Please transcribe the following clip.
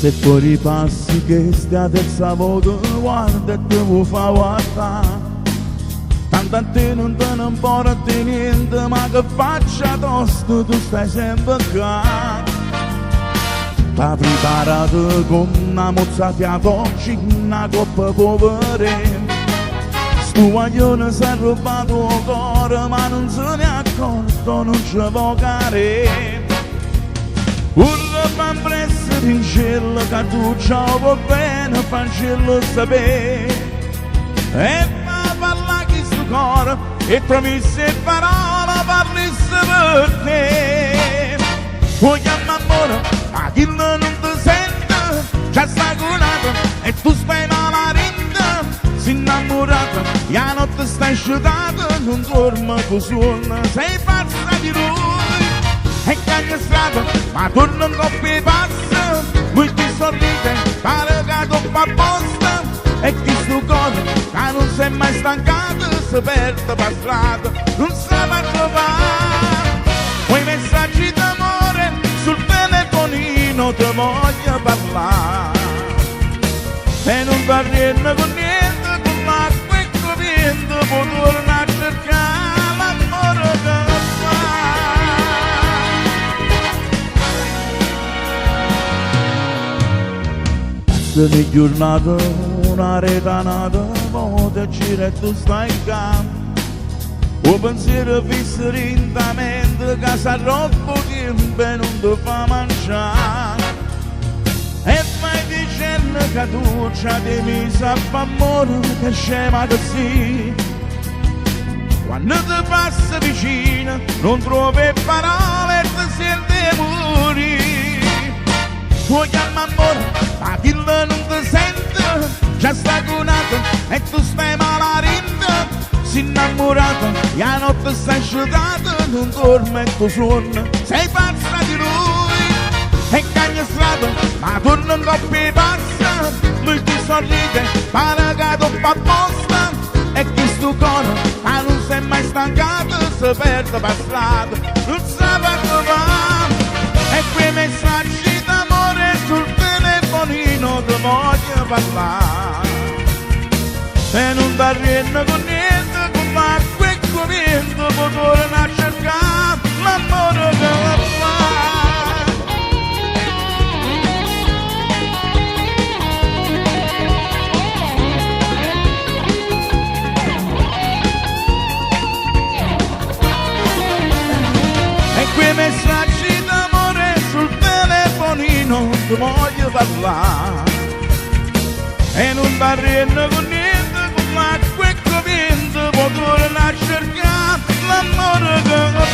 Se fuori passi che stia terza volta guarda e te vuoi fa guardare. Tanto a te non te ne importa niente, ma che faccia tosto tu stai sempre qua. T'ha preparato con una mozzafiato, una coppa povere. Sto guaglione si è rubato il cuore, ma non se ne è accorto, non ci può care. Urla fan presso in cielo, che tu ciao va bene, fanciullo sapere. E fa parla chi sto cuore, e promesse e parole parlisse per te. Vuoi chiamare amore, ma chi non ti sente, già sta curata, e tu stai malarenda. Si innamorata, la notte stai sciutata, non dorme con suona, sei pazza di lui. E cagna strada, ma torna un coppia passa, lui ti sorride, pare che toppa apposta. E chi sto cuore, che non si è mai stancato, si perde per strada, non sa mai trovare. Quei messaggi d'amore, sul telefonino ti voglio parlare. E non va niente con niente, con l'acqua e con vento, può tornare a cercare l'amore che fa. Passano giornate, una retanata, molte gira e tu stai in campo. O pensiero fisso lentamente, che sa troppo tempo e non ti fa mangiare. E vai dicendo che tu c'ha di misa fa amore, che scema così. Quando ti passa vicino, non trovi parole e ti senti morire. Tu chiama amore, ma chi non ti sente, già sta cunato e tu stai malarendo. Si innamorata, la notte stai sciutata, non dorme e tu suona, sei pazza di lui. E cagna strada, ma torna un coppia passa, lui ti sorride, pare che toppa apposta. E chi sto cuore, ma non si è mai stancato, si perde per strada, non sa per trovare. E quei messaggi d'amore sul telefonino ti voglio parlare. E non va niente con niente, con l'acqua e con vento, può tornare a cercare l'amore che fa. E quei messaggi d'amore sul telefonino ti voglio parlare. E non va niente con niente, con l'acqua e con vento, può tornare a cercare l'amore che fa.